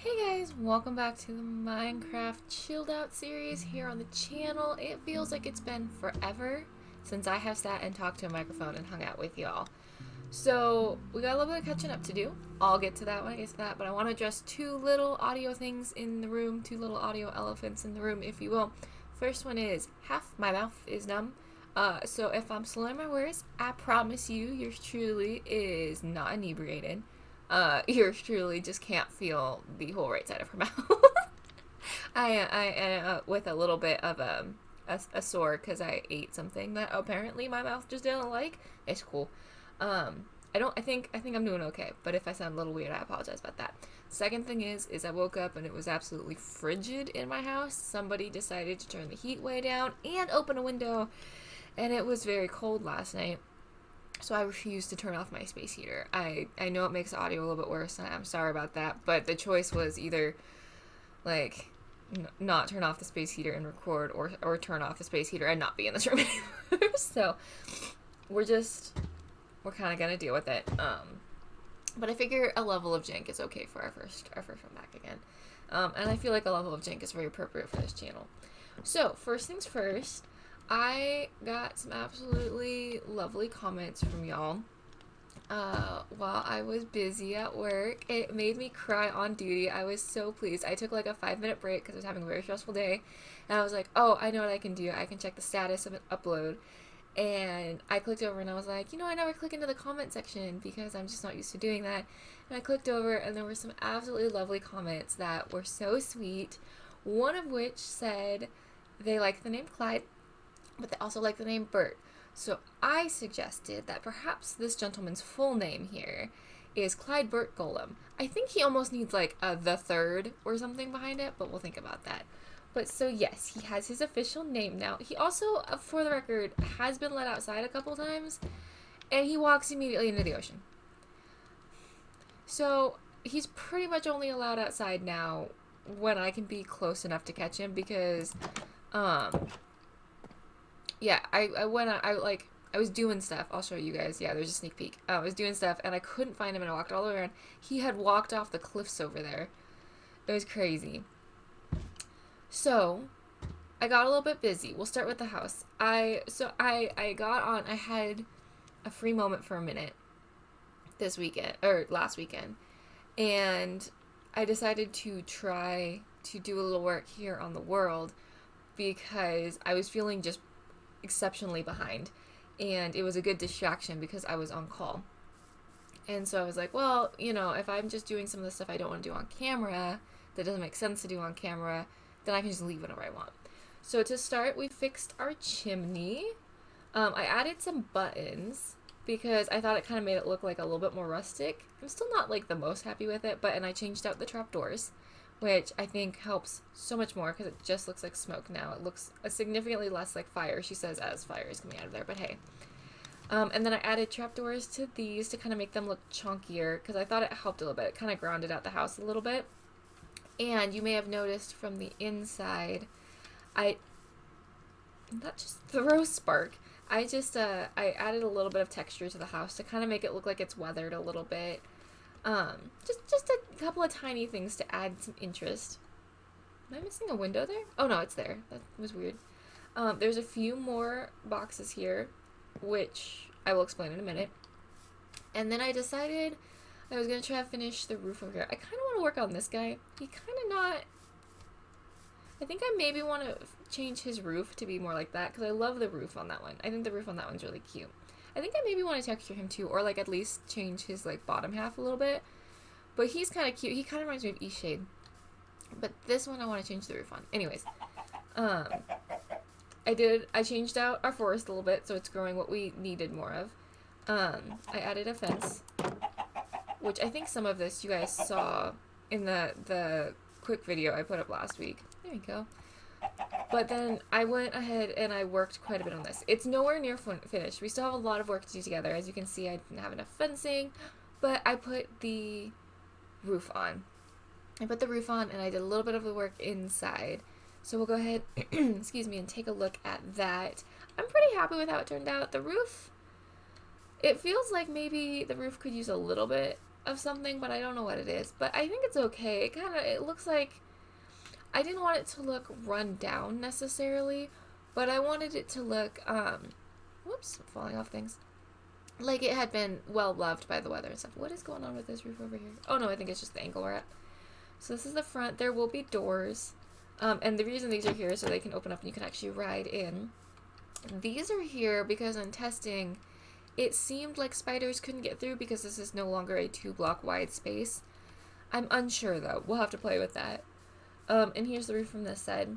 Hey guys, welcome back to the Minecraft chilled out series here on the channel. It feels like it's been forever since I have sat and talked to a microphone and hung out with y'all. So we got a little bit of catching up to do. I'll get to that when I get to that, but I want to address two little audio things in the room, two little audio elephants in the room, if you will. First one is half my mouth is numb. So if I'm slurring my words, I promise you, yours truly is not inebriated. Yours truly just can't feel the whole right side of her mouth. I with a little bit of a sore because I ate something that apparently my mouth just didn't like. It's cool. I think I'm doing okay. But if I sound a little weird, I apologize about that. Second thing is I woke up and it was absolutely frigid in my house. Somebody decided to turn the heat way down and open a window, and it was very cold last night. So I refused to turn off my space heater. I know it makes the audio a little bit worse, and I'm sorry about that, but the choice was either, like, not turn off the space heater and record, or turn off the space heater and not be in this room anymore. So, we're kind of gonna deal with it. But I figure a level of jank is okay for our first one back again. And I feel like a level of jank is very appropriate for this channel. So, first things first, I got some absolutely lovely comments from y'all while I was busy at work. It made me cry on duty. I was so pleased. I took like a 5-minute break because I was having a very stressful day, and I was like, oh, I know what I can do. I can check the status of an upload. And I clicked over and I was like, I never click into the comment section because I'm just not used to doing that. And I clicked over and there were some absolutely lovely comments that were so sweet. One of which said they liked the name Clyde, but they also like the name Bert. So I suggested that perhaps this gentleman's full name here is Clyde Bert Golem. I think he almost needs like a the third or something behind it, but we'll think about that. But so yes, he has his official name now. He also, for the record, has been let outside a couple times, and he walks immediately into the ocean. So he's pretty much only allowed outside now when I can be close enough to catch him because, yeah, I went out, I was doing stuff. I'll show you guys. Yeah, there's a sneak peek. I was doing stuff, and I couldn't find him, and I walked all the way around. He had walked off the cliffs over there. It was crazy. So, I got a little bit busy. We'll start with the house. I had a free moment for a minute this weekend, or last weekend, and I decided to try to do a little work here on the world because I was feeling just exceptionally behind, and it was a good distraction because I was on call. And so I was like, well, if I'm just doing some of the stuff I don't want to do on camera, that doesn't make sense to do on camera, then I can just leave whenever I want. So to start, we fixed our chimney. I added some buttons because I thought it kind of made it look like a little bit more rustic. I'm still not like the most happy with it, and I changed out the trapdoors, which I think helps so much more because it just looks like smoke now. It looks significantly less like fire, she says, as fire is coming out of there, but hey. And then I added trapdoors to these to kind of make them look chunkier because I thought it helped a little bit. It kind of grounded out the house a little bit. And you may have noticed from the inside, not just throw spark, I added a little bit of texture to the house to kind of make it look like it's weathered a little bit. Just a couple of tiny things to add some interest. Am I missing a window there? Oh no, it's there. That was weird. There's a few more boxes here, which I will explain in a minute. And then I decided I was going to try to finish the roof over here. I kind of want to work on this guy. He kind of not... I think I maybe want to change his roof to be more like that, because I love the roof on that one. I think the roof on that one's really cute. I think I maybe want to texture him too, or like at least change his like bottom half a little bit. But he's kind of cute. He kind of reminds me of Eastshade. But this one I want to change the roof on. Anyways. I changed out our forest a little bit, so it's growing what we needed more of. I added a fence, which I think some of this you guys saw in the quick video I put up last week. There we go. But then I went ahead and I worked quite a bit on this. It's nowhere near finished. We still have a lot of work to do together. As you can see, I didn't have enough fencing, but I put the roof on. I put the roof on and I did a little bit of the work inside. So we'll go ahead, excuse me, and take a look at that. I'm pretty happy with how it turned out. The roof, it feels like maybe the roof could use a little bit of something, but I don't know what it is. But I think it's okay. It looks like, I didn't want it to look run down necessarily, but I wanted it to look, whoops, I'm falling off things. Like it had been well loved by the weather and stuff. What is going on with this roof over here? Oh no, I think it's just the angle we're at. So this is the front. There will be doors. And the reason these are here is so they can open up and you can actually ride in. These are here because in testing, it seemed like spiders couldn't get through because this is no longer a 2-block wide space. I'm unsure though. We'll have to play with that. And here's the roof from this side.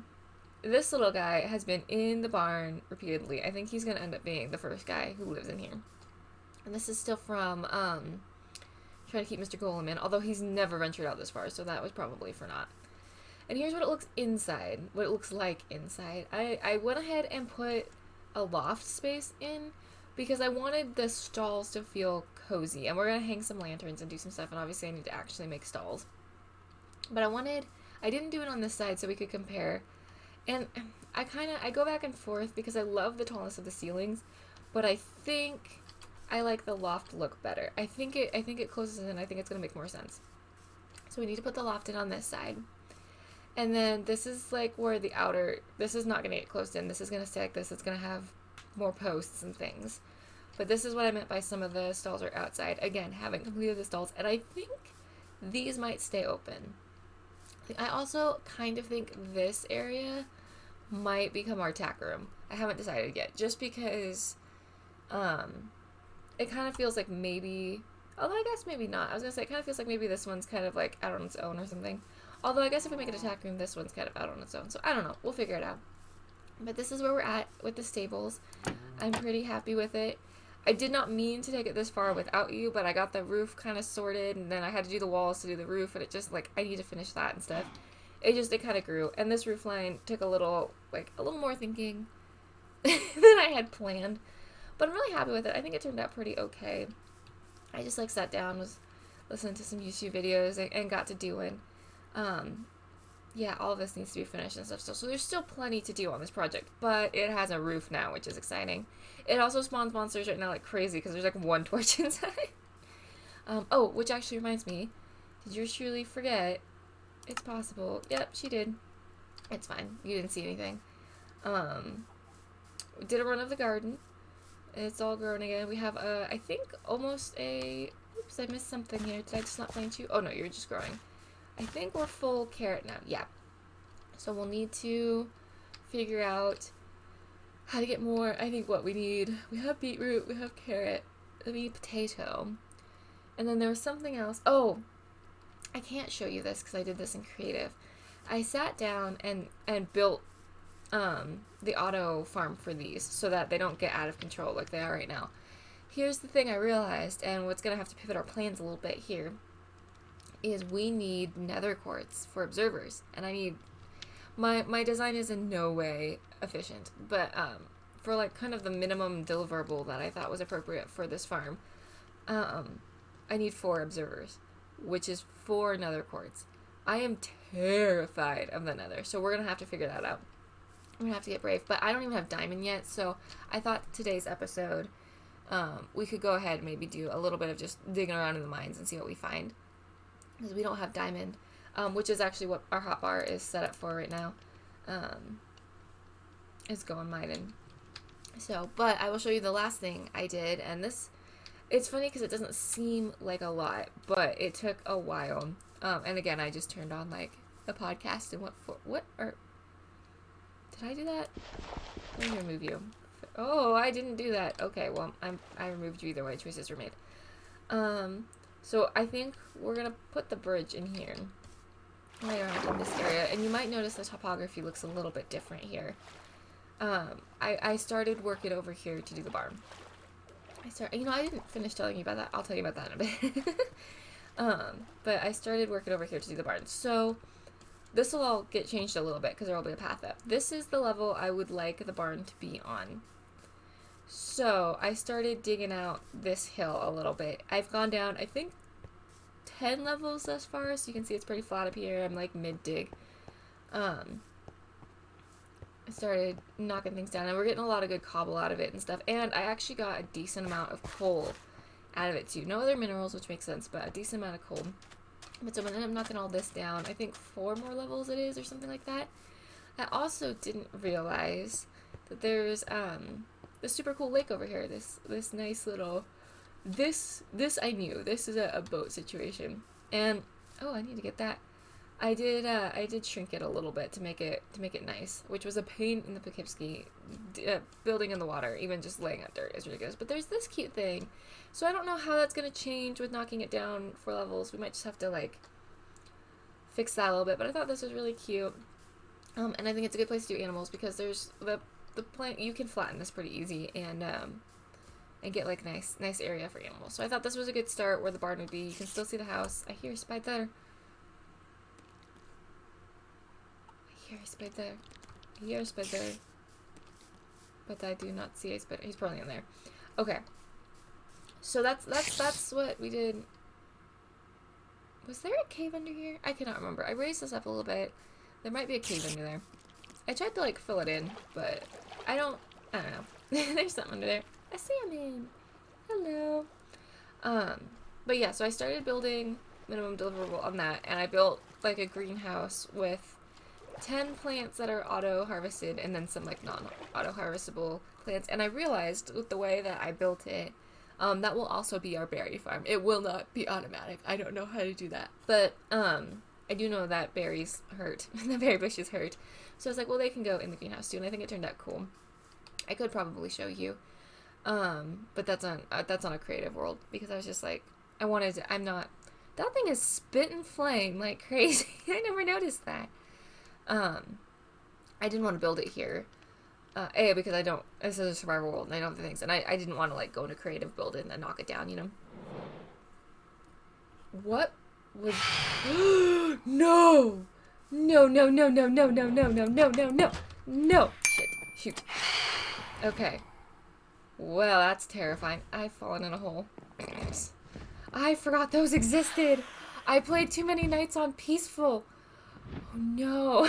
This little guy has been in the barn repeatedly. I think he's going to end up being the first guy who lives in here. And this is still from, trying to keep Mr. Golem in, although he's never ventured out this far, so that was probably for naught. And here's what it looks inside, what it looks like inside. I went ahead and put a loft space in because I wanted the stalls to feel cozy. And we're going to hang some lanterns and do some stuff, and obviously I need to actually make stalls. But I didn't do it on this side so we could compare. And I go back and forth because I love the tallness of the ceilings, but I think I like the loft look better. I think it closes in. I think it's going to make more sense. So we need to put the loft in on this side. And then this is like where the outer, this is not going to get closed in. This is going to stay like this. It's going to have more posts and things. But this is what I meant by some of the stalls are outside. Again, haven't completed the stalls. And I think these might stay open. I also kind of think this area might become our tack room. I haven't decided yet. Just because it kind of feels like maybe, although I guess maybe not. I was going to say it kind of feels like maybe this one's kind of like out on its own or something. Although I guess if we make it a tack room, this one's kind of out on its own. So I don't know. We'll figure it out. But this is where we're at with the stables. I'm pretty happy with it. I did not mean to take it this far without you, but I got the roof kind of sorted, and then I had to do the walls to do the roof, and it just, like, I need to finish that and stuff. It kind of grew. And this roof line took a little more thinking than I had planned. But I'm really happy with it. I think it turned out pretty okay. I just, like, sat down, was listening to some YouTube videos, and got to doing. Yeah, all of this needs to be finished and stuff still. So there's still plenty to do on this project, but it has a roof now, which is exciting. It also spawns monsters right now like crazy because there's like one torch inside. Oh, which actually reminds me, did yours truly forget? It's possible. Yep, she did. It's fine. You didn't see anything. We did a run of the garden. It's all grown again. We have I think almost a, oops, I missed something here. Did I just not plant you? Oh no, you're just growing. I think we're full carrot now. Yeah. So we'll need to figure out how to get more. I think what we have beetroot, we have carrot, we need potato. And then there was something else. Oh, I can't show you this because I did this in creative. I sat down and built the auto farm for these so that they don't get out of control like they are right now. Here's the thing I realized, and what's going to have to pivot our plans a little bit here, is we need nether quartz for observers, and I need, my design is in no way efficient, but for like kind of the minimum deliverable that I thought was appropriate for this farm, I need 4 observers, which is 4 nether quartz. I am terrified of the nether, so we're gonna have to figure that out. We're gonna have to get brave, but I don't even have diamond yet, so I thought today's episode, we could go ahead and maybe do a little bit of just digging around in the mines and see what we find. Because we don't have diamond, which is actually what our hotbar is set up for right now. It's going mining. So, but I will show you the last thing I did, and this, it's funny because it doesn't seem like a lot, but it took a while. And again, I just turned on like a podcast and did I do that? Let me remove you. Oh, I didn't do that. Okay, well, I removed you either way. Choices were made. So I think we're going to put the bridge in here, right around in this area, and you might notice the topography looks a little bit different here. I started working over here to do the barn. I didn't finish telling you about that. I'll tell you about that in a bit. But I started working over here to do the barn. So this will all get changed a little bit because there will be a path up. This is the level I would like the barn to be on. So I started digging out this hill a little bit. I've gone down, I think, 10 levels thus far, so you can see it's pretty flat up here. I'm like mid-dig. I started knocking things down, and we're getting a lot of good cobble out of it and stuff. And I actually got a decent amount of coal out of it too. No other minerals, which makes sense, but a decent amount of coal. But so I'm gonna end up knocking all this down. I think 4 more levels it is, or something like that. I also didn't realize that there's this super cool lake over here. This nice little this I knew. This is a boat situation. And oh, I need to get that. I did shrink it a little bit to make it nice, which was a pain in the Poughkeepsie. Building in the water, even just laying on dirt is ridiculous. But there's this cute thing, so I don't know how that's gonna change with knocking it down 4 levels. We might just have to like fix that a little bit. But I thought this was really cute, and I think it's a good place to do animals because there's the plant. You can flatten this pretty easy and get like nice area for animals. So I thought this was a good start where the barn would be. You can still see the house. I hear a spider. Here, a spider. Here, a spider. But I do not see a spider. He's probably in there. Okay. So that's what we did. Was there a cave under here? I cannot remember. I raised this up a little bit. There might be a cave under there. I tried to like fill it in, but I don't know. There's something under there. A salmon. Hello. But yeah, so I started building minimum deliverable on that, and I built like a greenhouse with 10 plants that are auto-harvested and then some like non-auto-harvestable plants. And I realized with the way that I built it, that will also be our berry farm. It will not be automatic. I don't know how to do that. But I do know that berries hurt. The berry bushes hurt. So I was like, well, they can go in the greenhouse too. And I think it turned out cool. I could probably show you. But that's on a creative world because I was just like, that thing is spitting flame like crazy. I never noticed that. I didn't want to build it here. Because this is a survival world and I don't have the things. And I didn't want to like go into creative build it and then knock it down, you know? What was... No! No! Shit. Shoot. Okay. Well, that's terrifying. I've fallen in a hole. I forgot those existed. I played too many nights on peaceful. Oh no.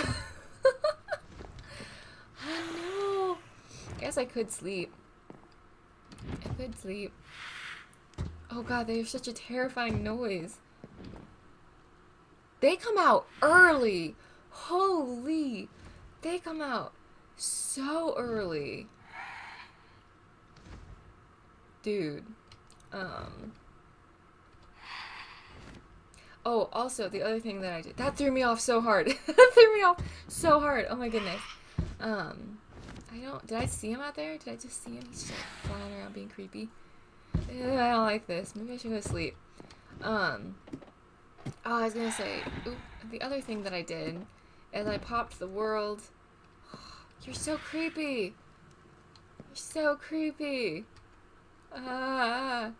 Oh no. I guess I could sleep. Oh god, they have such a terrifying noise. They come out early. Holy. They come out so early. Dude. Oh, also, the other thing that I did... That threw me off so hard. Oh my goodness. Did I see him out there? Did I just see him? He's just like flying around being creepy. Ew, I don't like this. Maybe I should go to sleep. Oh, I was gonna say... the other thing that I did is I popped the world... You're so creepy! I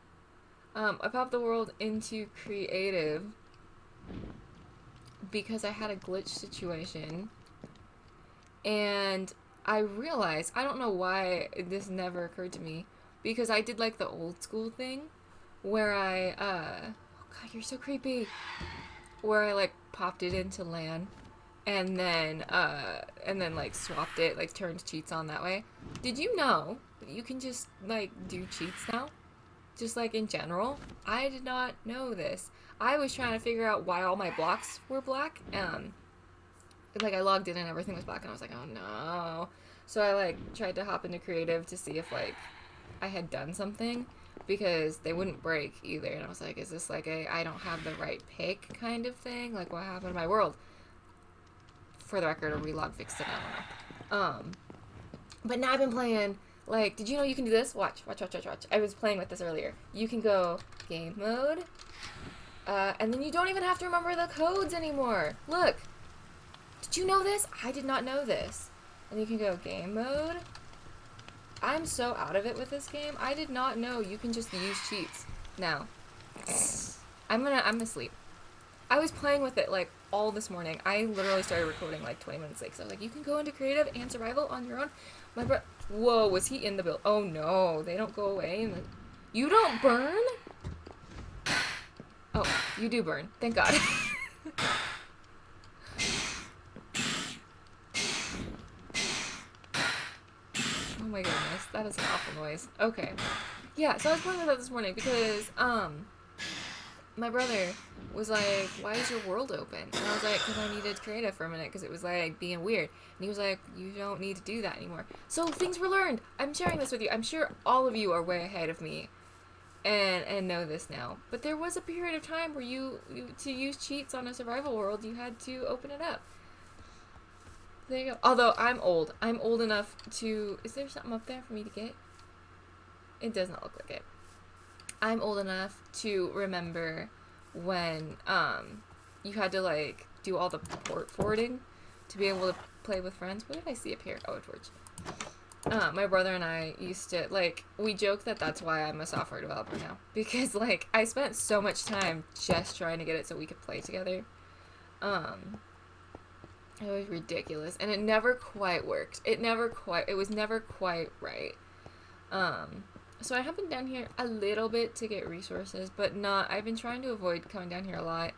popped the world into creative because I had a glitch situation and I realized, I don't know why this never occurred to me, because I did like the old school thing where I oh god, you're so creepy, where I like popped it into LAN and then like swapped it, like turned cheats on that way. Did you know you can just like do cheats now? Just like in general. I did not know this. I was trying to figure out why all my blocks were black. Like I logged in and everything was black and I was like, oh no. So I like tried to hop into creative to see if like I had done something, because they wouldn't break either. And I was like, is this like I don't have the right pick kind of thing? Like what happened to my world? For the record, a relog fixed it, I don't know. But now I've been playing, like, did you know you can do this? Watch. I was playing with this earlier. You can go game mode, and then you don't even have to remember the codes anymore. Look. Did you know this? I did not know this. And you can go game mode. I'm so out of it with this game. I did not know you can just use cheats. Now, I'm gonna sleep. I was playing with it, like, all this morning. I literally started recording, like, 20 minutes late. So I was like, you can go into creative and survival on your own. My bro... Whoa, was he in the build? Oh, no. They don't go away. You don't burn? Oh, you do burn. Thank God. Oh my goodness. That is an awful noise. Okay. Yeah, so I was playing with that this morning because my brother was like, "Why is your world open?" And I was like, "Because I needed to create it for a minute because it was like being weird." And he was like, "You don't need to do that anymore." So things were learned. I'm sharing this with you. I'm sure all of you are way ahead of me and know this now. But there was a period of time where you to use cheats on a survival world, you had to open it up. There you go. Although I'm old. I'm old enough to. Is there something up there for me to get? It does not look like it. I'm old enough to remember when you had to like do all the port forwarding to be able to play with friends. What did I see up here? Oh, a torch. My brother and I used to like we joke that that's why I'm a software developer now because like I spent so much time just trying to get it so we could play together. It was ridiculous and it never quite worked. It was never quite right. So I have been down here a little bit to get resources, but not. I've been trying to avoid coming down here a lot,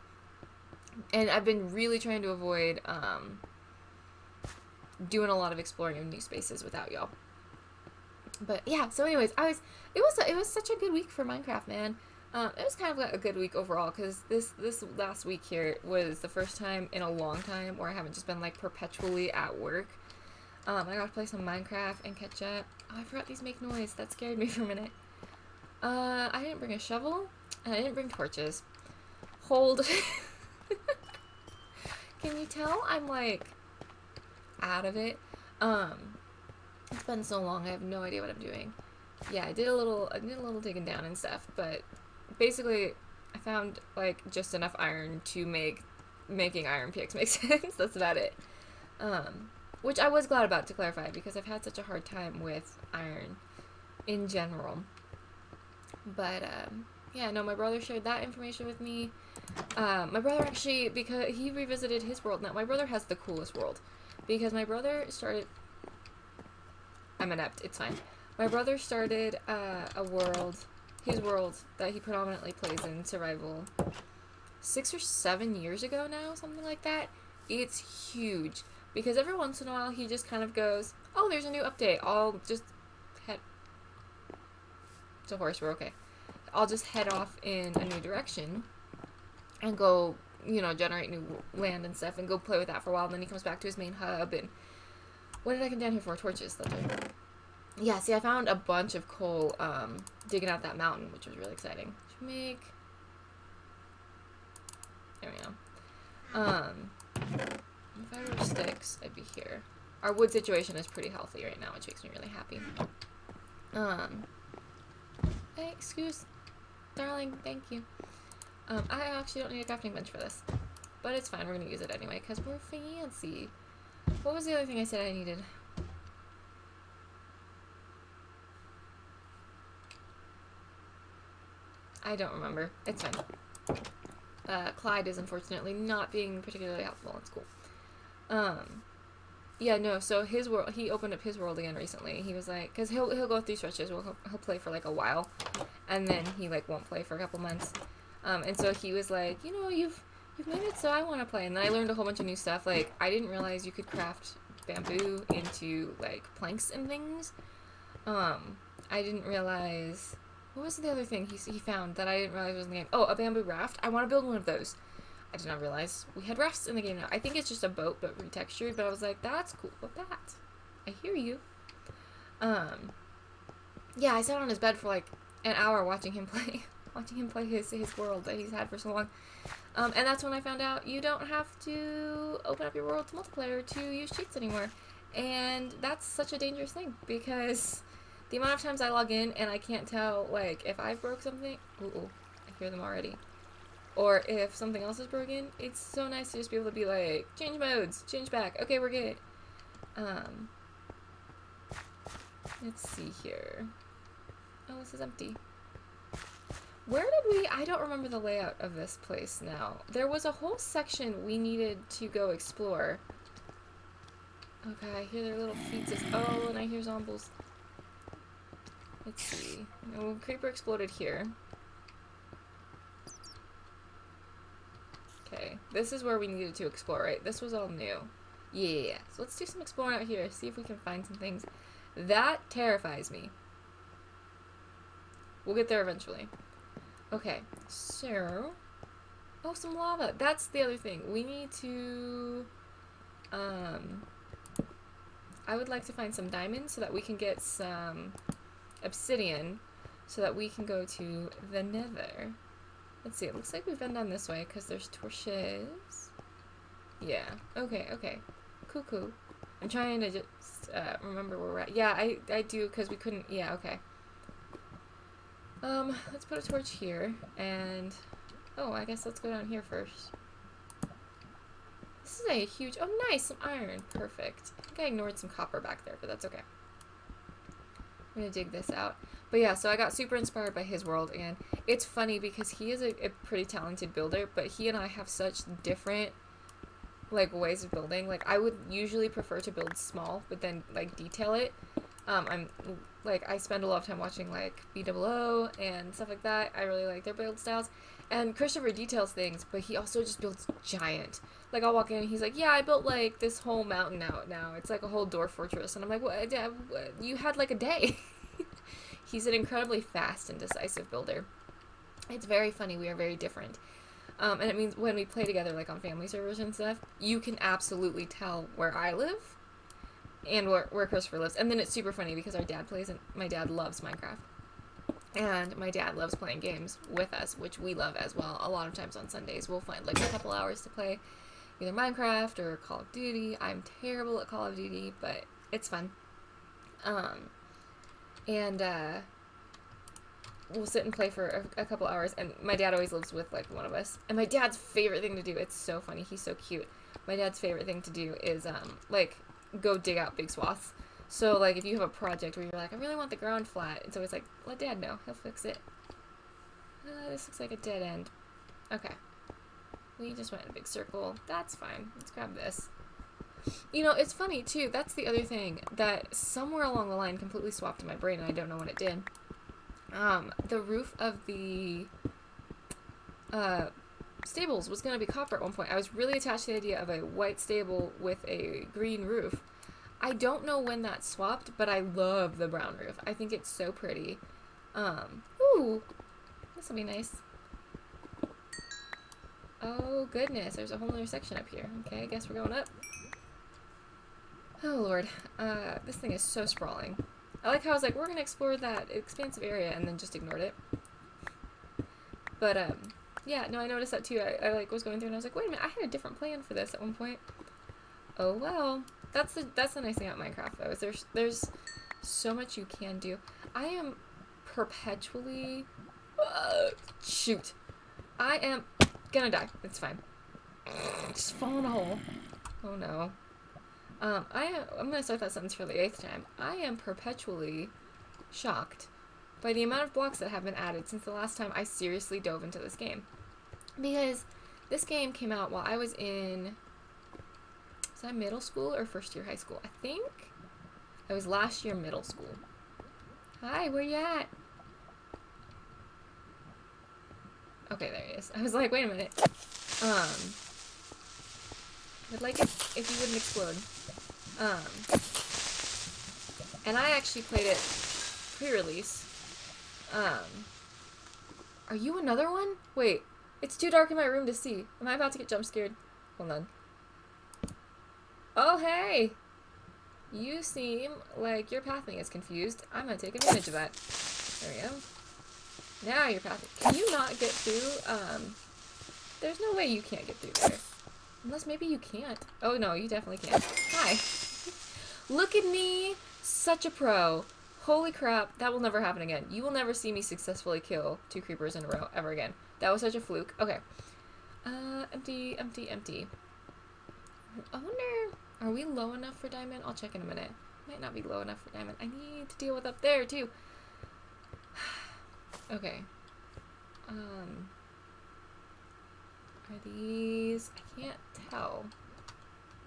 and I've been really trying to avoid doing a lot of exploring of new spaces without y'all. But yeah. So, anyways, it was such a good week for Minecraft, man. It was kind of a good week overall because this last week here was the first time in a long time where I haven't just been like perpetually at work. I got to play some Minecraft and catch up. Oh, I forgot these make noise. That scared me for a minute. I didn't bring a shovel, and I didn't bring torches. Hold. Can you tell I'm, like, out of it? It's been so long, I have no idea what I'm doing. Yeah, I did a little digging down and stuff, but basically, I found, like, just enough iron to making iron picks make sense. That's about it. Which I was glad about, to clarify, because I've had such a hard time with iron in general. But, yeah, no, my brother shared that information with me. My brother actually, because he revisited his world. Now, my brother has the coolest world. Because my brother started... I'm inept, it's fine. My brother started a world, his world, that he predominantly plays in survival 6 or 7 years ago now, something like that. It's huge. Because every once in a while, he just kind of goes, oh, there's a new update. I'll just head... It's a horse, we're okay. I'll just head off in a new direction and go, you know, generate new land and stuff and go play with that for a while. And then he comes back to his main hub and... What did I come down here for? Torches. That's right. Yeah, see, I found a bunch of coal digging out that mountain, which was really exciting. Should make... There we go. If I were sticks, I'd be here. Our wood situation is pretty healthy right now, which makes me really happy. Hey, excuse, darling, thank you. I actually don't need a crafting bench for this, but it's fine, we're gonna use it anyway, because we're fancy. What was the other thing I said I needed? I don't remember. It's fine. Clyde is unfortunately not being particularly helpful in school. Yeah, no, so his world, he opened up his world again recently. He was like, because he'll go through stretches where he'll play for like a while, and then he like won't play for a couple months. And so he was like, you know, you've made it so I want to play. And then I learned a whole bunch of new stuff. Like, I didn't realize you could craft bamboo into like planks and things. I didn't realize, what was the other thing he found that I didn't realize was in the game? Oh, a bamboo raft. I want to build one of those. I did not realize we had rafts in the game now. I think it's just a boat, but retextured, but I was like, that's cool with that. I hear you. Yeah, I sat on his bed for like an hour watching him play his world that he's had for so long. And that's when I found out you don't have to open up your world to multiplayer to use cheats anymore. And that's such a dangerous thing, because the amount of times I log in and I can't tell, like, if I've broke something, ooh, I hear them already. Or if something else is broken, it's so nice to just be able to be like, change modes, change back, okay, we're good. Let's see here. Oh, this is empty. Where did we, I don't remember the layout of this place now. There was a whole section we needed to go explore. Okay, I hear their little feet. Oh, and I hear zombies. Let's see. Oh, creeper exploded here. Okay, this is where we needed to explore, right? This was all new. Yeah, so let's do some exploring out here, see if we can find some things. That terrifies me. We'll get there eventually. Okay, so... Oh, some lava. That's the other thing. We need to... I would like to find some diamonds so that we can get some obsidian so that we can go to the nether. Let's see. It looks like we've been down this way because there's torches. Yeah. Okay, okay. Cool. I'm trying to just remember where we're at. Yeah, I do because we couldn't... Yeah, okay. Let's put a torch here and... Oh, I guess let's go down here first. This is a huge... Oh, nice! Some iron. Perfect. I think I ignored some copper back there, but that's okay. I'm gonna dig this out. But yeah, so I got super inspired by his world, and it's funny because he is a pretty talented builder, but he and I have such different, like, ways of building. Like, I would usually prefer to build small, but then, like, detail it. I spend a lot of time watching, like, BOO and stuff like that. I really like their build styles. And Christopher details things, but he also just builds giant. Like, I'll walk in and he's like, yeah, I built, like, this whole mountain out now. It's like a whole dwarf fortress. And I'm like, what? You had, like, a day. He's an incredibly fast and decisive builder. It's very funny. We are very different. And it means when we play together, like, on family servers and stuff, you can absolutely tell where I live and where Christopher lives. And then it's super funny because our dad plays, and my dad loves Minecraft. And my dad loves playing games with us, which we love as well. A lot of times on Sundays, we'll find, like, a couple hours to play either Minecraft or Call of Duty. I'm terrible at Call of Duty, but it's fun. We'll sit and play for a couple hours, and my dad always lives with, like, one of us. And my dad's favorite thing to do, it's so funny, he's so cute. My dad's favorite thing to do is, like, go dig out big swaths. So, like, if you have a project where you're like, I really want the ground flat, it's always like, let Dad know. He'll fix it. This looks like a dead end. Okay. We just went in a big circle. That's fine. Let's grab this. You know, it's funny, too. That's the other thing that somewhere along the line completely swapped in my brain, and I don't know when it did. The roof of the stables was going to be copper at one point. I was really attached to the idea of a white stable with a green roof. I don't know when that swapped, but I love the brown roof. I think it's so pretty. Ooh, this will be nice. Oh, goodness, there's a whole other section up here. Okay, I guess we're going up. Oh, Lord. This thing is so sprawling. I like how I was like, we're going to explore that expansive area, and then just ignored it. But, yeah, no, I noticed that too. I like, was going through, and I was like, wait a minute, I had a different plan for this at one point. Oh, well. That's the nice thing about Minecraft, though, is there's so much you can do. I am perpetually... shoot. I am gonna die. It's fine. Just fall in a hole. Oh, no. I'm gonna start that sentence for the 8th time. I am perpetually shocked by the amount of blocks that have been added since the last time I seriously dove into this game. Because this game came out while I was in... Was that middle school or first year high school? I think I was last year middle school. Hi, where you at? Okay, there he is. I was like, wait a minute. I'd like it if you wouldn't explode. And I actually played it pre-release. Are you another one? Wait, it's too dark in my room to see. Am I about to get jump scared? Hold on. Oh, hey! You seem like your pathing is confused. I'm gonna take advantage of that. There we go. Now you're pathing. Can you not get through? There's no way you can't get through there. Unless maybe you can't. Oh, no, you definitely can. Hi. Look at me! Such a pro. Holy crap, that will never happen again. You will never see me successfully kill 2 creepers in a row ever again. That was such a fluke. Okay. Empty, empty, empty. I wonder, are we low enough for diamond? I'll check in a minute. Might not be low enough for diamond. I need to deal with up there, too. Okay. Are these... I can't tell.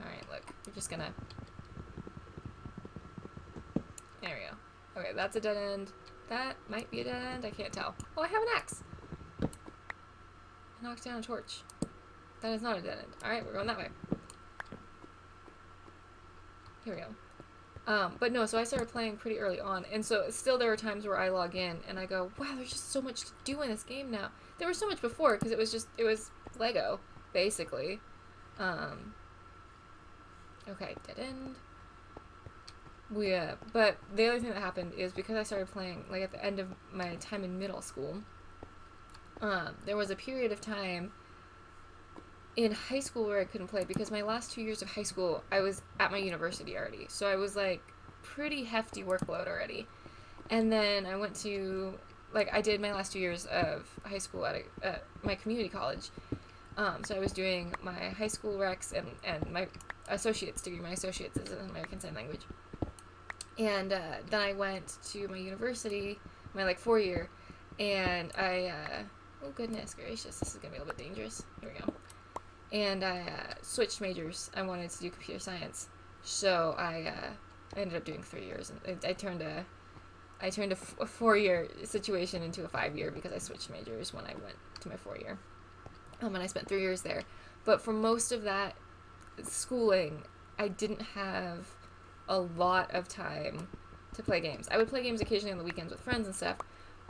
Alright, look. We're just gonna... There we go. Okay, that's a dead end. That might be a dead end. I can't tell. Oh, I have an axe! I knocked down a torch. That is not a dead end. Alright, we're going that way. Here we go. But no, so I started playing pretty early on, and so still there were times where I log in and I go, wow, there's just so much to do in this game now. There was so much before because it was Lego, basically. Okay, dead end. But the other thing that happened is because I started playing, like, at the end of my time in middle school, there was a period of time in high school where I couldn't play because my last 2 years of high school, I was at my university already. So I was, like, pretty hefty workload already. And then I went to, like, I did my last 2 years of high school at my community college. So I was doing my high school recs and my associate's degree. My associate's is in American Sign Language. And then I went to my university, my, like, 4-year, and I, oh goodness gracious, this is going to be a little bit dangerous. Here we go. And I switched majors. I wanted to do computer science. So I ended up doing 3 years. And I turned a 4-year situation into a 5-year because I switched majors when I went to my 4-year. And I spent 3 years there. But for most of that schooling, I didn't have a lot of time to play games. I would play games occasionally on the weekends with friends and stuff,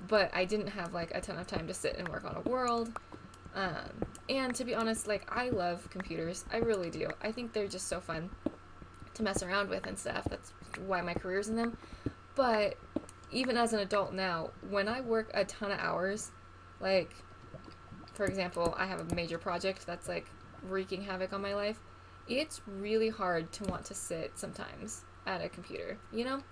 but I didn't have, like, a ton of time to sit and work on a world. And to be honest, like, I love computers. I really do. I think they're just so fun to mess around with and stuff. That's why my career's in them. But even as an adult now, when I work a ton of hours, like, for example, I have a major project that's, like, wreaking havoc on my life, it's really hard to want to sit sometimes at a computer, you know?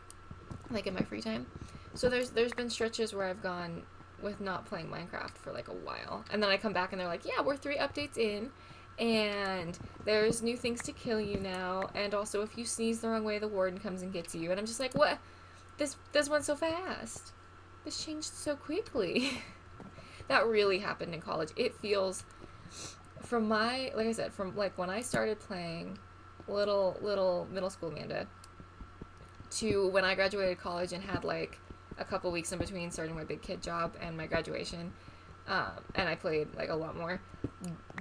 Like, in my free time. So there's been stretches where I've gone with not playing Minecraft for, like, a while. And then I come back and they're like, yeah, we're 3 updates in, and there's new things to kill you now, and also if you sneeze the wrong way, the warden comes and gets you. And I'm just like, what? This went so fast. This changed so quickly. That really happened in college. It feels, from my, like I said, from, like, when I started playing little middle school Amanda to when I graduated college and had, like, a couple weeks in between starting my big kid job and my graduation, and I played, like, a lot more,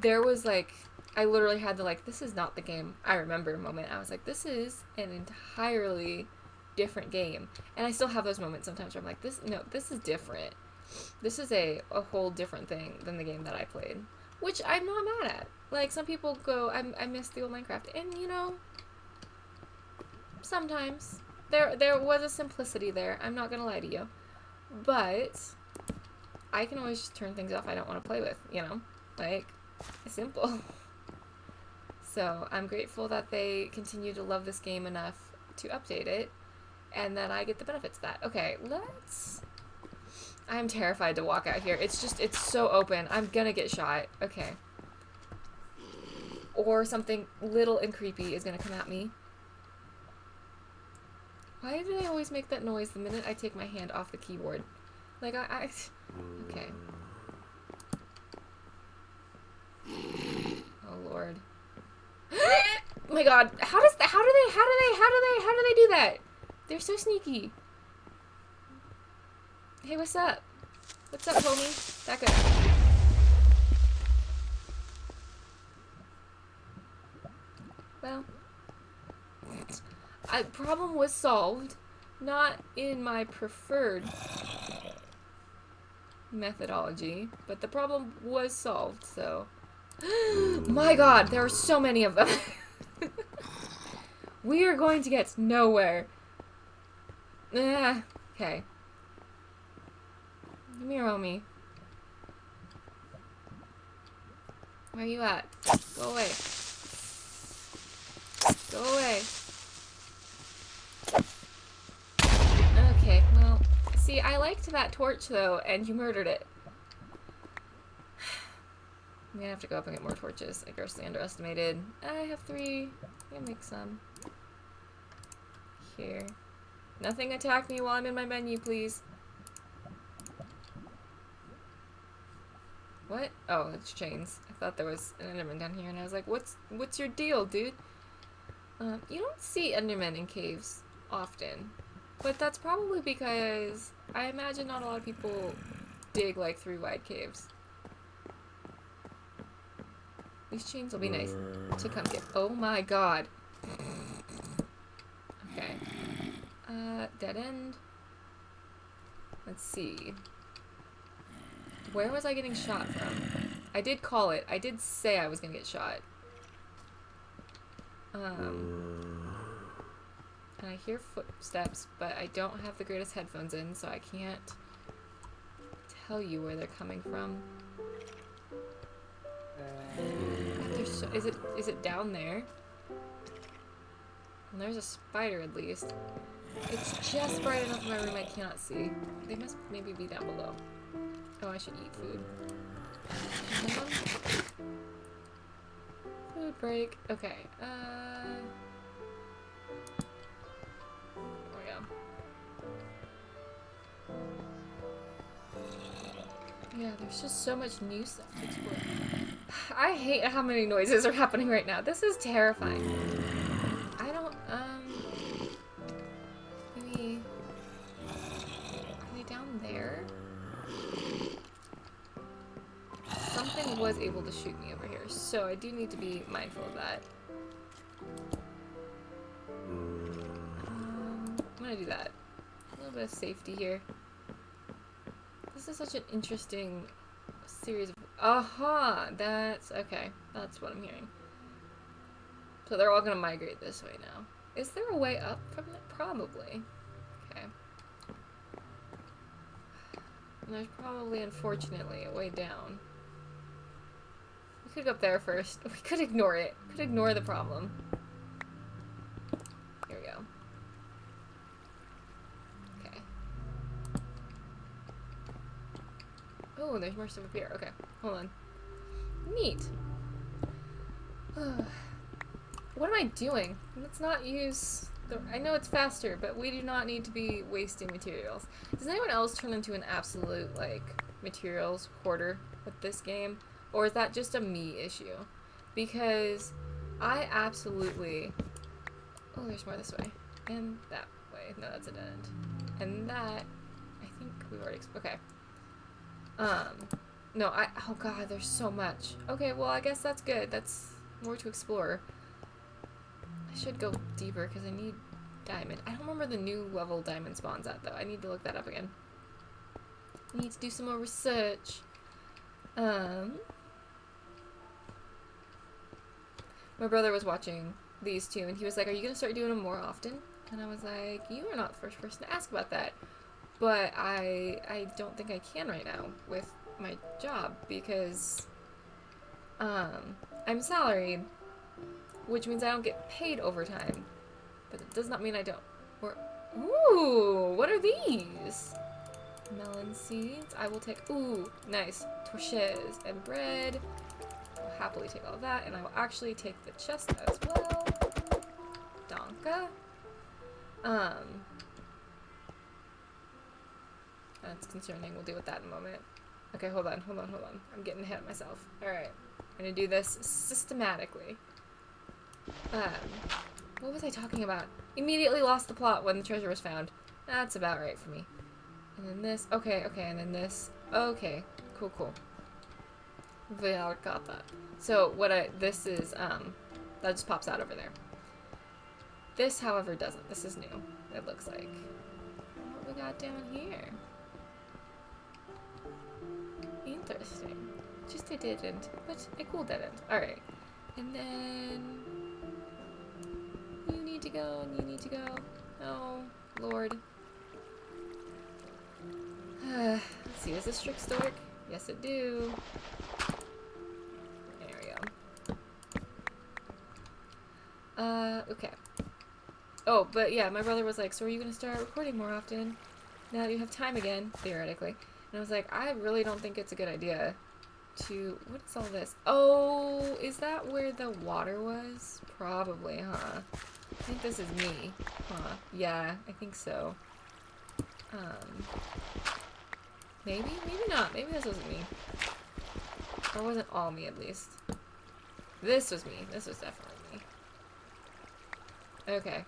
there was, like, I literally had to, like, this is not the game I remember moment. I was like, this is an entirely different game. And I still have those moments sometimes where I'm like, this is different. This is a whole different thing than the game that I played, which I'm not mad at. Like, some people go, I miss the old Minecraft, and, you know, sometimes there was a simplicity there. I'm not gonna lie to you, but I can always just turn things off I don't want to play with, you know, like, it's simple. So I'm grateful that they continue to love this game enough to update it, and that I get the benefits of that. Okay, I'm terrified to walk out here. It's so open. I'm gonna get shot. Okay. Or something little and creepy is gonna come at me. Why do they always make that noise the minute I take my hand off the keyboard? Like, okay. Oh, Lord. Oh my God. How do they do that? They're so sneaky. Hey, what's up? What's up, homie? Back up. Well, problem was solved. Not in my preferred methodology, but the problem was solved, so. My God, there are so many of them. We are going to get nowhere. Okay. Come here, homie. Where are you at? Go away. Go away. Okay, well, see, I liked that torch, though, and you murdered it. I'm gonna have to go up and get more torches. I grossly underestimated. I have 3. I'm gonna make some. Here. Nothing attack me while I'm in my menu, please. What? Oh, it's chains. I thought there was an Enderman down here, and I was like, what's your deal, dude? You don't see Endermen in caves often. But that's probably because I imagine not a lot of people dig, like, 3 wide caves. These chains will be nice to come get. Oh my God. Okay. Dead end. Let's see. Where was I getting shot from? I did call it. I did say I was gonna get shot. And I hear footsteps, but I don't have the greatest headphones in, so I can't tell you where they're coming from. Is it down there? And there's a spider at least. It's just bright enough in my room I cannot see. They must maybe be down below. Oh, I should eat food. Food break. Okay. There we go. Yeah, there's just so much new stuff to explore. I hate how many noises are happening right now. This is terrifying. I don't, maybe... Are they down there? Something was able to shoot me over here, so I do need to be mindful of that. I'm gonna do that. A little bit of safety here. This is such an interesting series of... Aha! That's... Okay. That's what I'm hearing. So they're all gonna migrate this way now. Is there a way up from it? Probably. Okay. And there's probably, unfortunately, a way down. We could go up there first. We could ignore it. We could ignore the problem. Here we go. Okay. Oh, there's more stuff up here. Okay, hold on. Neat. What am I doing? Let's not use... I know it's faster, but we do not need to be wasting materials. Does anyone else turn into an absolute, like, materials hoarder with this game? Or is that just a me issue? Because I absolutely... Oh, there's more this way. And that way. No, that's a dead end. And that... I think we've already... Okay. No, oh god, there's so much. Okay, well, I guess that's good. That's more to explore. I should go deeper because I need diamond. I don't remember the new level diamond spawns at, though. I need to look that up again. I need to do some more research. My brother was watching these two, and he was like, are you going to start doing them more often? And I was like, you are not the first person to ask about that. But I don't think I can right now with my job because I'm salaried, which means I don't get paid overtime. But it does not mean I don't. Ooh, what are these? Melon seeds. I will take, ooh, nice. Torches and bread. I'll happily take all of that, and I will actually take the chest as well. Donka. That's concerning. We'll deal with that in a moment. Okay, hold on. I'm getting ahead of myself. Alright. I'm gonna do this systematically. What was I talking about? Immediately lost the plot when the treasure was found. That's about right for me. And then this. Okay, and then this. Okay. Cool. We all got that. So, this is, that just pops out over there. This, however, doesn't. This is new, it looks like. What we got down here? Interesting. Just I didn't, but a cool didn't. Alright. And then... You need to go, and you need to go. Oh, Lord. Let's see, does this trick still work? Yes, it do. There we go. Okay. Oh, but yeah, my brother was like, so are you gonna start recording more often? Now that you have time again, theoretically. And I was like, I really don't think it's a good idea to... What is all this? Oh, is that where the water was? Probably, huh? I think this is me. Huh. Yeah, I think so. Maybe? Maybe not. Maybe this wasn't me. Or it wasn't all me, at least. This was me. This was definitely me. Okay.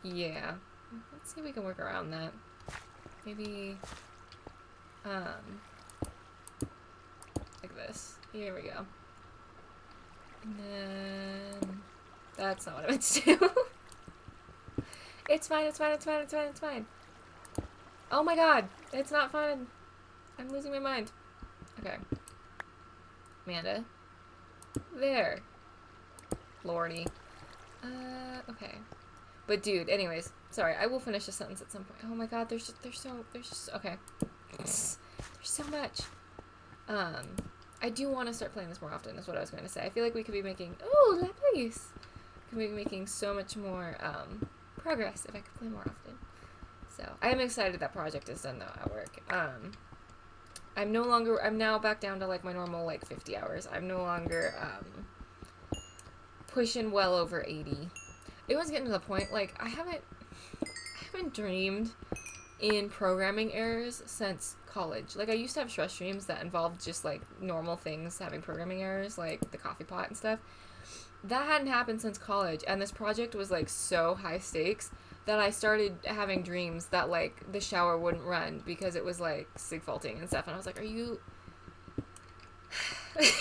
Yeah. Let's see if we can work around that. Maybe... like this. Here we go. And then... That's not what I meant to do. It's fine. Oh my god, it's not fun. I'm losing my mind. Okay. Amanda. There. Lordy. Okay. But dude, anyways, sorry, I will finish the sentence at some point. Oh my god, there's just, okay. There's so much. I do want to start playing this more often, is what I was going to say. I feel like we could be making, oh, lapis! Could be making so much more, progress if I could play more often. So, I am excited that project is done, though, at work. I'm now back down to, like, my normal, like, 50 hours. I'm no longer, pushing well over 80. It was getting to the point, like, I haven't dreamed in programming errors since college. Like, I used to have stress dreams that involved just, like, normal things having programming errors, like the coffee pot and stuff. That hadn't happened since college, and this project was, like, so high stakes that I started having dreams that, like, the shower wouldn't run because it was, like, sig faulting and stuff, and I was like, are you... I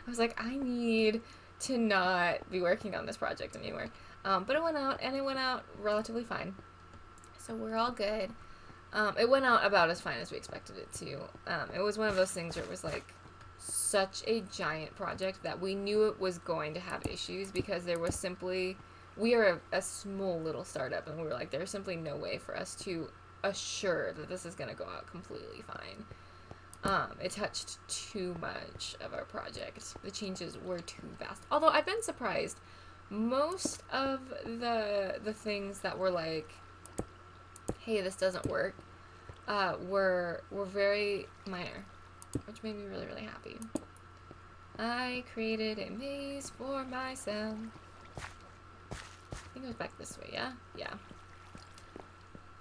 was like, I need to not be working on this project anymore. But it went out, and it went out relatively fine. So we're all good. It went out about as fine as we expected it to. It was one of those things where it was, like, such a giant project that we knew it was going to have issues because there was simply... We are a small little startup, and we were like, there's simply no way for us to assure that this is going to go out completely fine. It touched too much of our project. The changes were too vast. Although I've been surprised. Most of the things that were like, hey, this doesn't work, were very minor, which made me really, really happy. I created a maze for myself. I think it was back this way, yeah? Yeah.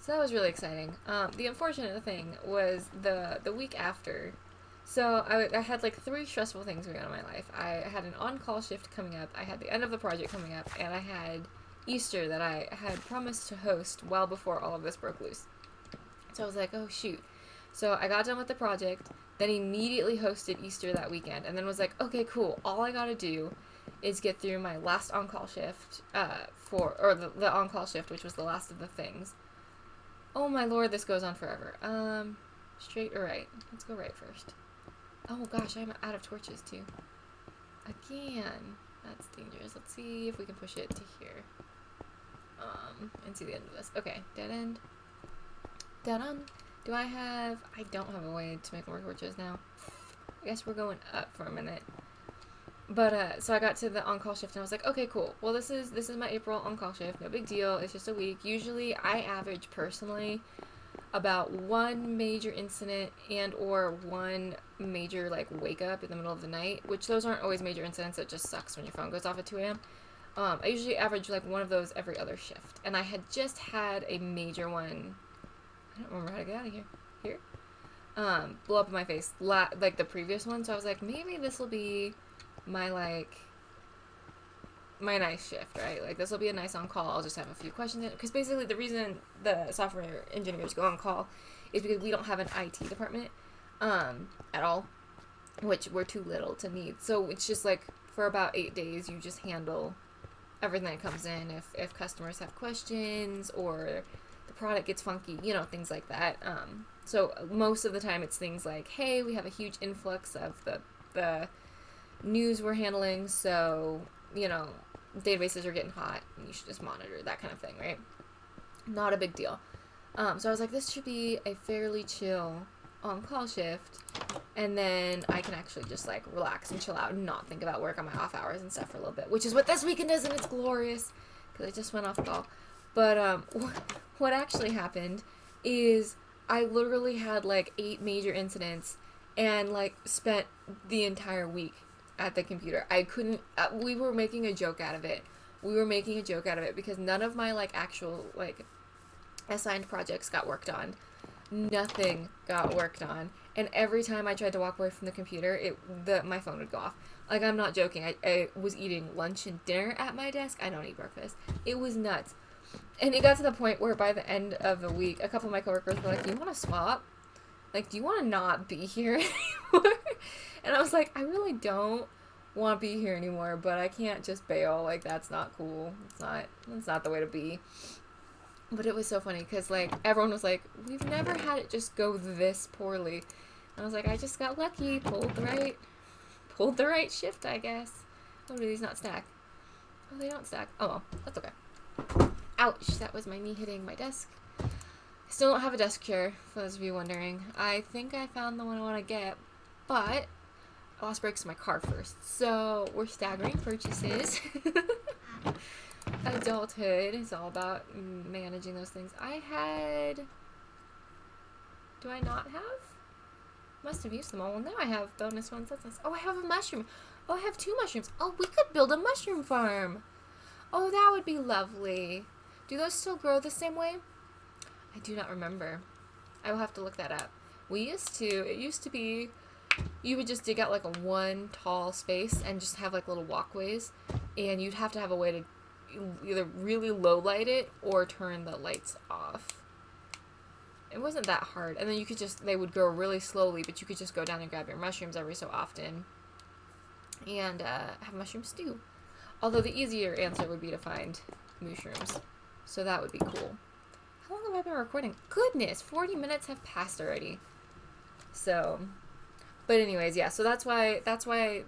So that was really exciting. The unfortunate thing was the week after. So I had like 3 stressful things going on in my life. I had an on-call shift coming up, I had the end of the project coming up, and I had Easter that I had promised to host well before all of this broke loose. So I was like, oh shoot. So I got done with the project, then immediately hosted Easter that weekend, and then was like, okay, cool. All I gotta do is get through my last on-call shift, the on-call shift, which was the last of the things. Oh my lord, this goes on forever. Straight or right? Let's go right first. Oh gosh, I'm out of torches too. Again. That's dangerous. Let's see if we can push it to here. And see the end of this. Okay, dead end. Dead end. I don't have a way to make more torches now. I guess we're going up for a minute. But, so I got to the on-call shift and I was like, okay, cool. Well, this is my April on-call shift. No big deal. It's just a week. Usually, I average, personally, about 1 major incident and or 1 major, like, wake-up in the middle of the night. Which, those aren't always major incidents. It just sucks when your phone goes off at 2 a.m. I usually average, like, 1 of those every other shift. And I had just had a major one... I don't remember how to get out of here. Here? Blow up in my face. Like, the previous one. So I was like, maybe this will be... my nice shift, right? Like, this will be a nice on-call. I'll just have a few questions in it. Because basically the reason the software engineers go on call is because we don't have an IT department at all, which we're too little to need. So it's just like, for about 8 days, you just handle everything that comes in. If customers have questions or the product gets funky, you know, things like that. So most of the time it's things like, hey, we have a huge influx of the news we're handling, so, you know, databases are getting hot, and you should just monitor, that kind of thing, right? Not a big deal. So I was like, this should be a fairly chill on-call shift, and then I can actually just, like, relax and chill out and not think about work on my off hours and stuff for a little bit, which is what this weekend is, and it's glorious, because I just went off call. But, what actually happened is I literally had, like, 8 major incidents and, like, spent the entire week at the computer. I couldn't, we were making a joke out of it. Because none of my, like, actual, like, assigned projects got worked on. Nothing got worked on. And every time I tried to walk away from the computer, my phone would go off. Like, I'm not joking. I was eating lunch and dinner at my desk. I don't eat breakfast. It was nuts. And it got to the point where by the end of the week, a couple of my coworkers were like, do you want to swap? Like, do you want to not be here anymore? And I was like, I really don't want to be here anymore, but I can't just bail. Like, that's not cool. That's not the way to be. But it was so funny because, like, everyone was like, we've never had it just go this poorly. And I was like, I just got lucky. Pulled the right shift, I guess. Oh, do these not stack? Oh, they don't stack. Oh, well, that's okay. Ouch, that was my knee hitting my desk. I still don't have a desk chair, for those of you wondering. I think I found the one I want to get, but I lost brakes in my car first. So, we're staggering purchases. Adulthood is all about managing those things. Do I not have? Must have used them all. Well, now I have bonus ones. That's nice. Oh, I have a mushroom. Oh, I have 2 mushrooms. Oh, we could build a mushroom farm. Oh, that would be lovely. Do those still grow the same way? I do not remember. I will have to look that up. It used to be, you would just dig out like a one tall space and just have like little walkways, and you'd have to have a way to either really low light it or turn the lights off. It wasn't that hard. And then they would grow really slowly, but you could just go down and grab your mushrooms every so often and have mushroom stew. Although the easier answer would be to find mushrooms. So that would be cool. How long have I been recording? Goodness, 40 minutes have passed already. So, but anyways, yeah, so that's why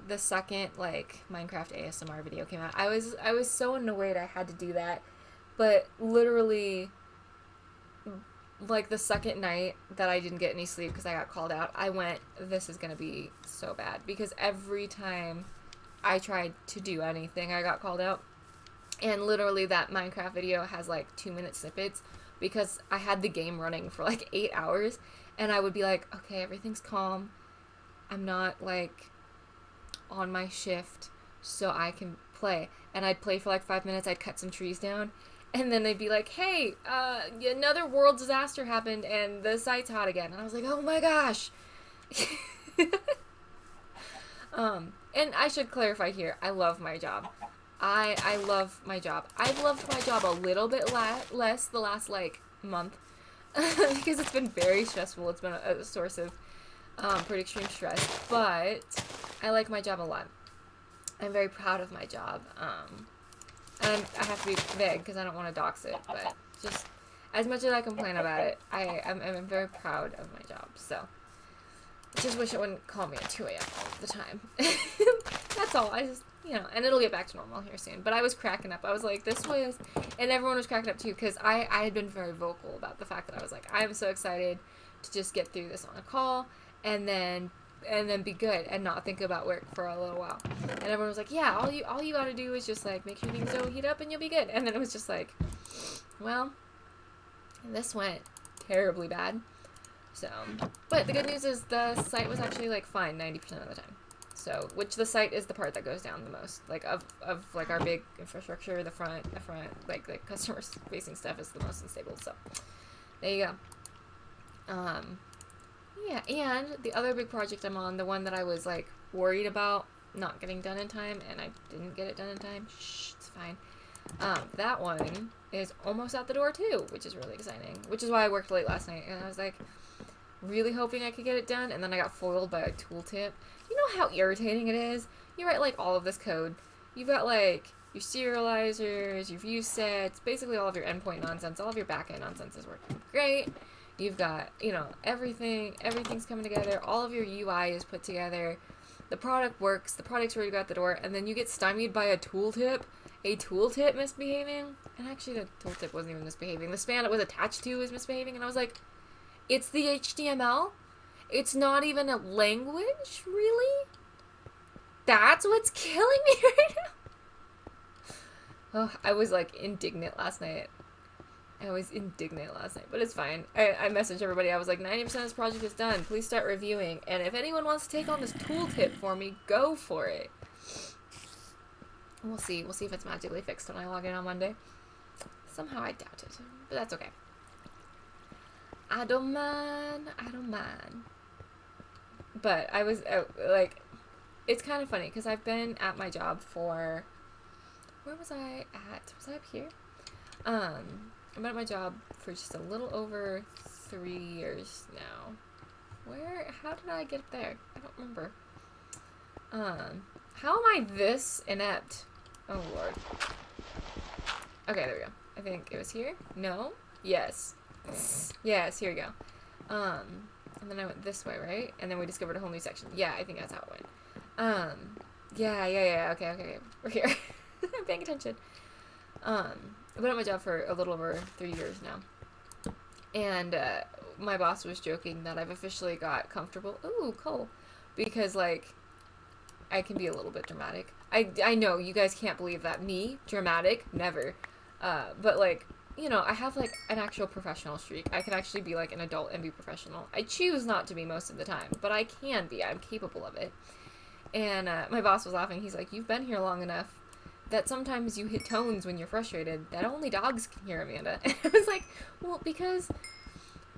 the second, like, Minecraft ASMR video came out. I was so annoyed I had to do that. But literally, like, the second night that I didn't get any sleep because I got called out, I went, this is going to be so bad. Because every time I tried to do anything, I got called out. And literally that Minecraft video has, like, 2-minute snippets because I had the game running for, like, 8 hours. And I would be like, okay, everything's calm. I'm not, like, on my shift, so I can play. And I'd play for, like, 5 minutes. I'd cut some trees down. And then they'd be like, hey, another world disaster happened and the site's hot again. And I was like, oh my gosh. And I should clarify here, I love my job. I love my job. I've loved my job a little bit less the last, like, month. Because it's been very stressful. It's been a source of pretty extreme stress. But I like my job a lot. I'm very proud of my job. And I have to be vague because I don't want to dox it, but just as much as I complain about it, I'm very proud of my job. So I just wish it wouldn't call me at 2 a.m. all the time. That's all. I just, and it'll get back to normal here soon. But I was cracking up. I was like, and everyone was cracking up too because I had been very vocal about the fact that I was like, I'm so excited to just get through this on a call and then be good and not think about work for a little while. And everyone was like, yeah, all you gotta do is just, like, make sure things don't heat up and you'll be good. And then it was just like, well, this went terribly bad. So, but the good news is the site was actually, like, fine 90% of the time. So, which the site is the part that goes down the most. Like, of like, our big infrastructure, the front, like, the customer-facing stuff is the most unstable. So, there you go. Yeah, and the other big project I'm on, the one that I was, like, worried about not getting done in time, and I didn't get it done in time. Shh, it's fine. That one is almost out the door, too, which is really exciting. Which is why I worked late last night, and I was, like, really hoping I could get it done, and then I got foiled by a tooltip. You know how irritating it is? You write, like, all of this code. You've got, like, your serializers, your view sets, basically all of your endpoint nonsense, all of your backend nonsense is working great. You've got, everything's coming together. All of your UI is put together. The product works. The product's ready to go out the door. And then you get stymied by a tooltip misbehaving. And actually, the tooltip wasn't even misbehaving. The span it was attached to was misbehaving. And I was like, it's the HTML? It's not even a language? Really? That's what's killing me right now? Oh, I was, like, indignant last night. But it's fine. I messaged everybody. I was like, 90% of this project is done. Please start reviewing. And if anyone wants to take on this tooltip for me, go for it. We'll see. We'll see if it's magically fixed when I log in on Monday. Somehow I doubt it. But that's okay. I don't mind. But I was, like, it's kind of funny because I've been at my job for, where was I at? Was I up here? I've been at my job for just a little over 3 years now. How did I get there? I don't remember. How am I this inept? Oh, Lord. Okay, there we go. I think it was here. No. Yes. Yes, here we go. And then I went this way, right? And then we discovered a whole new section. Yeah, I think that's how it went. Yeah. Okay. We're here. I'm paying attention. I've been at my job for a little over 3 years now. And, my boss was joking that I've officially got comfortable. Ooh, cool. Because, like, I can be a little bit dramatic. I know, you guys can't believe that. Me? Dramatic? Never. But, like, you know, I have, like, an actual professional streak. I can actually be, like, an adult and be professional. I choose not to be most of the time, but I can be. I'm capable of it. And, my boss was laughing. He's like, you've been here long enough that sometimes you hit tones when you're frustrated that only dogs can hear, Amanda. And I was like, well, because,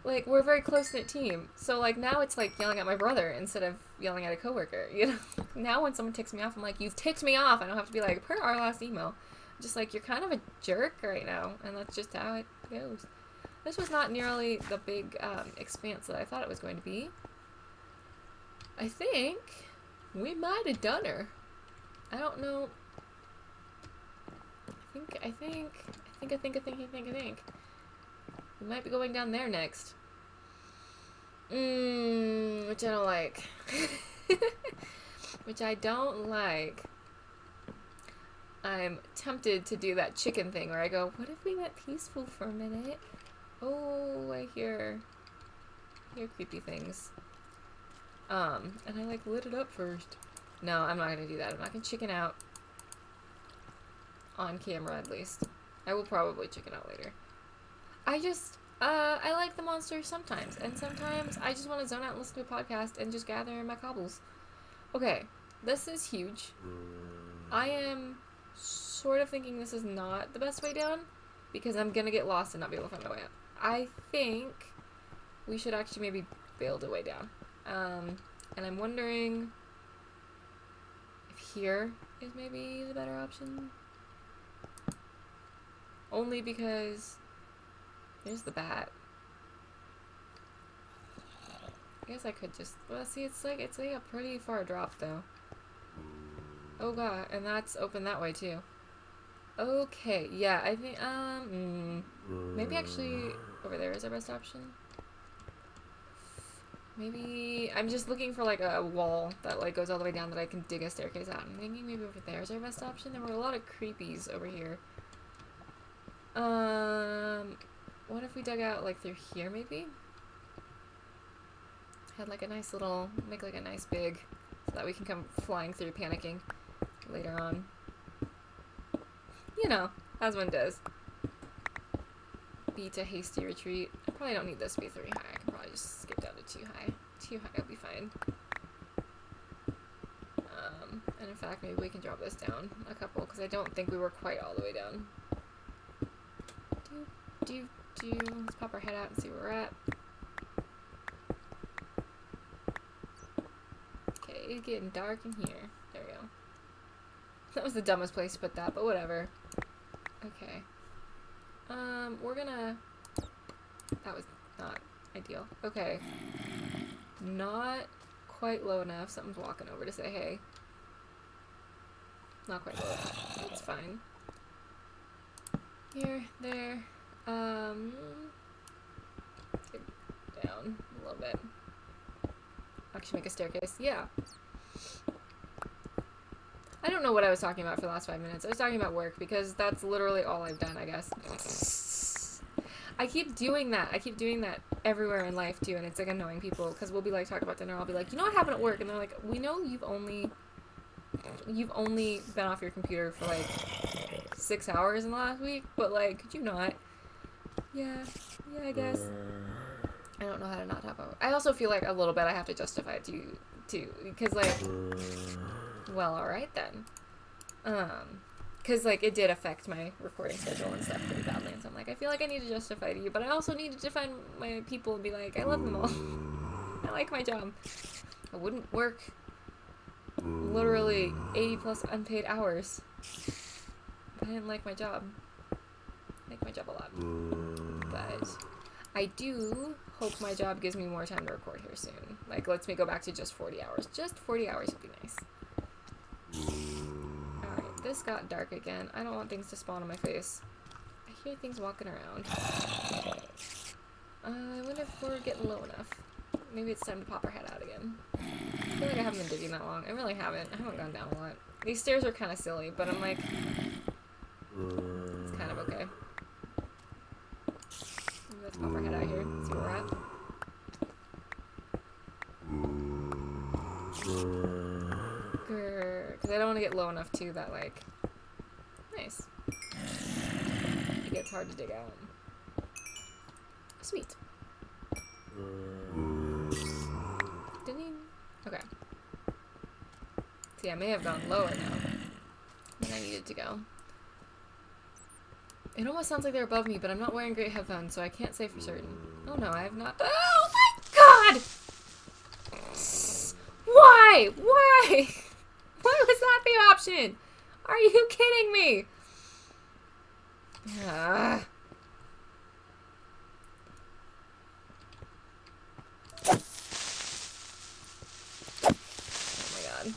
like, we're a very close-knit team. So, like, now it's, like, yelling at my brother instead of yelling at a coworker, you know? Now when someone ticks me off, I'm like, you've ticked me off. I don't have to be like, per our last email. Just like, you're kind of a jerk right now, and that's just how it goes. This was not nearly the big expanse that I thought it was going to be. I think we might have done her. I don't know. I think. We might be going down there next. Which I don't like. Which I don't like. I'm tempted to do that chicken thing where I go, what if we went peaceful for a minute? Oh, I hear creepy things. And I, like, lit it up first. No, I'm not gonna do that. I'm not gonna chicken out. On camera, at least. I will probably chicken out later. I like the monsters sometimes. And sometimes I just want to zone out and listen to a podcast and just gather in my cobbles. Okay, this is huge. I am sort of thinking this is not the best way down because I'm gonna get lost and not be able to find my way up. I think we should actually maybe build a way down. And I'm wondering if here is maybe the better option. Only because here's the bat. I guess I could just, well, see, it's like a pretty far drop though. Oh god, and that's open that way too. Okay, yeah, I think, maybe actually over there is our best option. Maybe, I'm just looking for like a wall that like goes all the way down that I can dig a staircase out. I'm thinking maybe over there is our best option. There were a lot of creepies over here. What if we dug out like through here maybe? Had like a nice little, make like a nice big, so that we can come flying through panicking later on. You know, as one does. Beat a hasty retreat. I probably don't need this to be 3 high. I can probably just skip down to 2 high. 2 high will be fine. And in fact, maybe we can drop this down a couple, because I don't think we were quite all the way down. Let's pop our head out and see where we're at. Okay, it's getting dark in here. There we go. That was the dumbest place to put that, but whatever. Okay. We're gonna... That was not ideal. Okay. Not quite low enough. Something's walking over to say hey. Not quite low enough. That's fine. Here, there. Get down a little bit. Actually make a staircase. Yeah. I don't know what I was talking about for the last 5 minutes. I was talking about work because that's literally all I've done, I guess. I keep doing that. I keep doing that everywhere in life too, and it's like annoying people because we'll be like talking about dinner. I'll be like, you know what happened at work? And they're like, we know you've only been off your computer for like 6 hours in the last week, but like, could you not? Yeah, I guess. I don't know how to not talk about it. I also feel like a little bit I have to justify it to you too, because like, well, alright then. Because like it did affect my recording schedule and stuff pretty badly, and so I'm like, I feel like I need to justify to you, but I also need to defend my people and be like, I love them all. I like my job. I wouldn't work literally 80 plus unpaid hours if I didn't like my job. I like my job a lot. But I do hope my job gives me more time to record here soon. Like, lets me go back to just 40 hours. Just 40 hours would be nice. Alright, this got dark again. I don't want things to spawn on my face. I hear things walking around. I wonder if we're getting low enough. Maybe it's time to pop our head out again. I feel like I haven't been digging that long. I really haven't. I haven't gone down a lot. These stairs are kind of silly, but I'm like... It's kind of okay. Let's pop our head out here. See where we're at. Because I don't want to get low enough, too, that, like... Nice. It gets hard to dig out. Sweet. Ding. Okay. See, I may have gone lower now than I needed to go. It almost sounds like they're above me, but I'm not wearing great headphones, so I can't say for certain. Oh no, I have not. Oh my god! Why? Why? Why was that the option? Are you kidding me? Oh my god.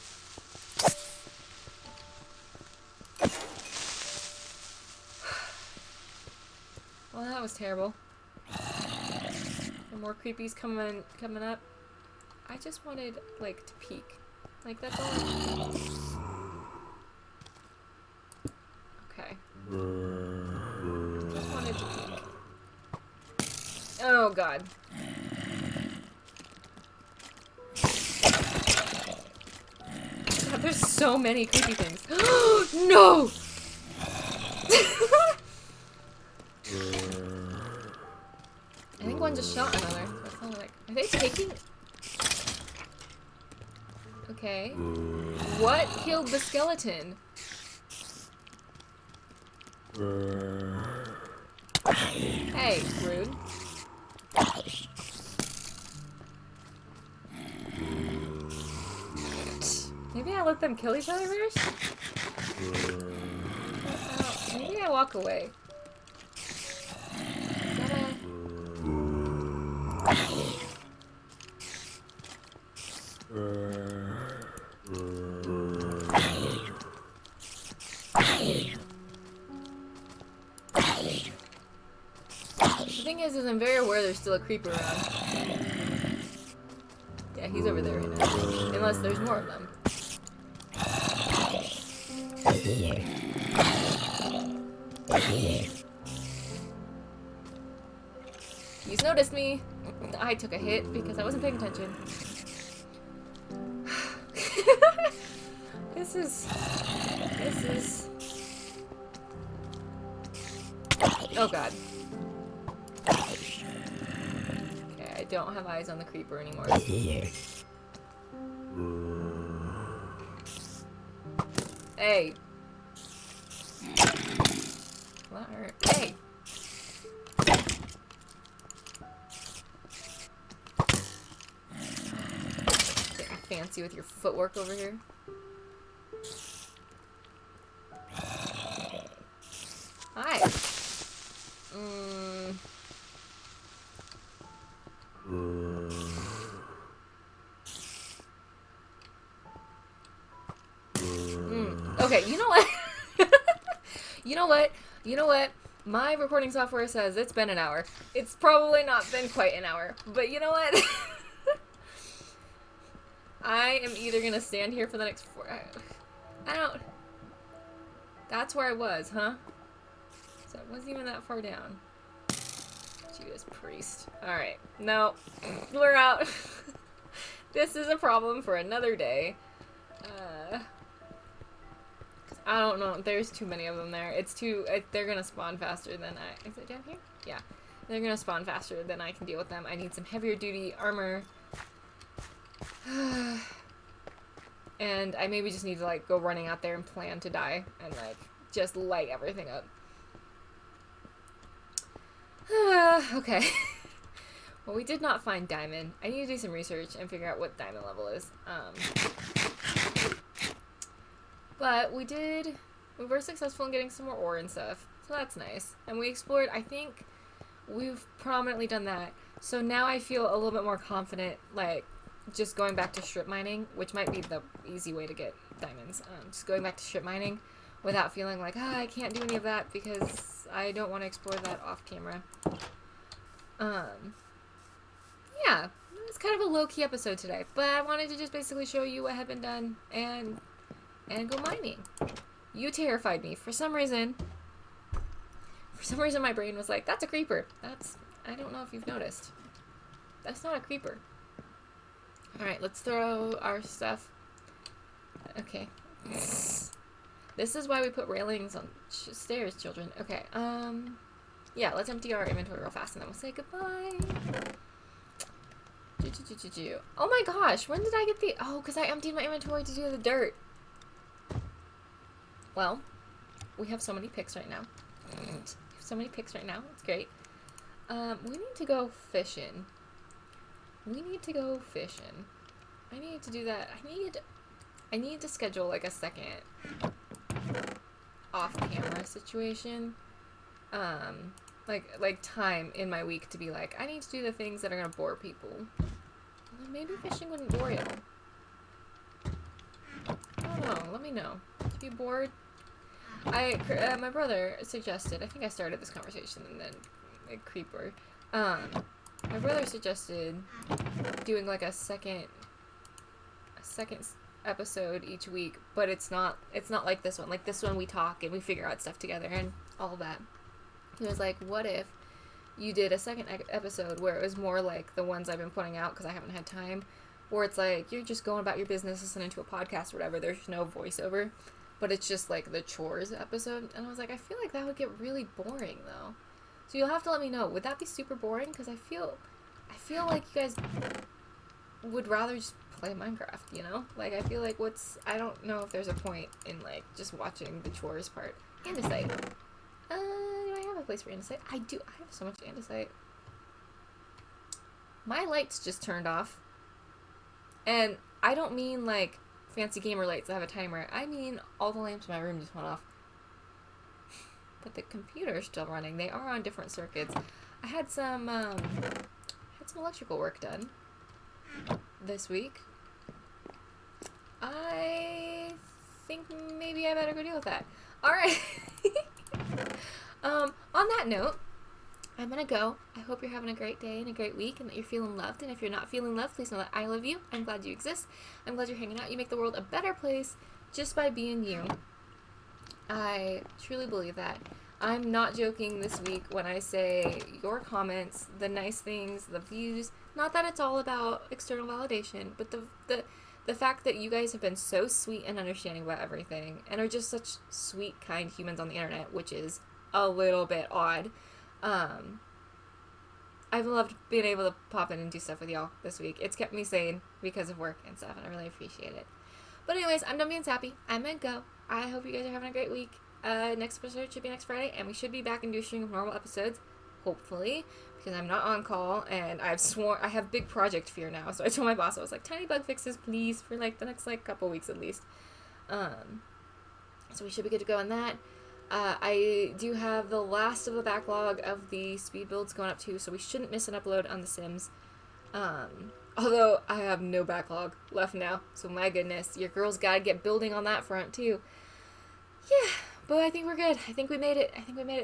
Well, that was terrible. And more creepies coming up. I just wanted, like, to peek. Like, that's all I wanted. Okay. Just wanted to peek. Oh, God. God, there's so many creepy things. No! I think one just shot another. That's not like... Are they taking... Okay. What killed the skeleton? Hey, rude. Maybe I let them kill each other first? Maybe I walk away. Is that a... The thing is I'm very aware there's still a creeper around. Yeah, he's over there right now. Unless there's more of them. He's noticed me. I took a hit because I wasn't paying attention. This is... Oh god. Okay, I don't have eyes on the creeper anymore. Hey. Well, that hurt. Hey! Getting fancy with your footwork over here. Hi. Okay, you know what? You know what? You know what? My recording software says it's been an hour. It's probably not been quite an hour. But you know what? I am either gonna stand here for the next 4 hours. I don't... That's where I was, huh? So it wasn't even that far down. Judas Priest. Alright. No. We're out. This is a problem for another day. I don't know. There's too many of them there. It's too... they're gonna spawn faster than I... Is it down here? Yeah. They're gonna spawn faster than I can deal with them. I need some heavier duty armor. And I maybe just need to, like, go running out there and plan to die. And, like, just light everything up. Okay. Well, we did not find diamond. I need to do some research and figure out what diamond level is. But we were successful in getting some more ore and stuff. So that's nice. And we explored, I think we've prominently done that. So now I feel a little bit more confident, like, just going back to strip mining, which might be the easy way to get diamonds. Just going back to strip mining without feeling like, I can't do any of that because I don't want to explore that off camera. Um, yeah, it's kind of a low-key episode today, but I wanted to just basically show you what had been done and go mining. You terrified me. For some reason, my brain was like, that's a creeper. I don't know if you've noticed. That's not a creeper. Alright, let's throw our stuff. Okay. This is why we put railings on stairs, children. Okay, yeah, let's empty our inventory real fast and then we'll say goodbye. Oh my gosh, when did I get the... Oh, because I emptied my inventory to do the dirt. Well, we have so many picks right now. It's great. We need to go fishing. I need to do that. I need to schedule like a second off-camera situation. Like time in my week to be like, I need to do the things that are gonna bore people. Well, maybe fishing wouldn't bore you. I don't know. Let me know. If you're bored, my brother suggested. I think I started this conversation and then a creeper. My brother suggested doing like a second episode each week, but it's not like this one. Like this one, we talk and we figure out stuff together and all that. He was like, what if you did a second episode where it was more like the ones I've been putting out because I haven't had time, where it's like you're just going about your business, listening to a podcast or whatever, there's no voiceover, but it's just like the chores episode. And I was like, I feel like that would get really boring though. So you'll have to let me know. Would that be super boring? Because I feel like you guys would rather just play Minecraft, you know? Like, I feel like I don't know if there's a point in, like, just watching the chores part. Andesite. Do I have a place for andesite? I do. I have so much andesite. My lights just turned off. And I don't mean, like, fancy gamer lights that have a timer. I mean, all the lamps in my room just went off. But the computer's still running. They are on different circuits. I had some electrical work done this week. I think maybe I better go deal with that. Alright. On that note, I'm gonna go. I hope you're having a great day and a great week and that you're feeling loved. And if you're not feeling loved, please know that I love you. I'm glad you exist. I'm glad you're hanging out. You make the world a better place just by being you. I truly believe that. I'm not joking this week when I say your comments, the nice things, the views, not that it's all about external validation, but the fact that you guys have been so sweet and understanding about everything and are just such sweet, kind humans on the internet, which is a little bit odd. I've loved being able to pop in and do stuff with y'all this week. It's kept me sane because of work and stuff, and I really appreciate it. But anyways, I'm done being sappy. I'm gonna go. I hope you guys are having a great week. Next episode should be next Friday, and we should be back into a string of normal episodes, hopefully, because I'm not on call, and I have big project fear now, so I told my boss, I was like, tiny bug fixes, please, for, like, the next, like, couple weeks at least. So we should be good to go on that. I do have the last of the backlog of the speed builds going up too, so we shouldn't miss an upload on The Sims. Although I have no backlog left now, so my goodness, your girls gotta get building on that front too. Yeah, but I think we're good. I think we made it.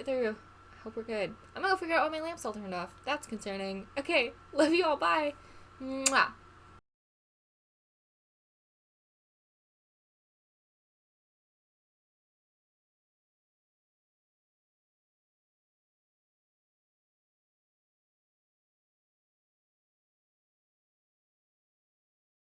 Through. I hope we're good. I'm gonna go figure out why my lamp's all turned off. That's concerning. Okay, love you all. Bye. Mwah.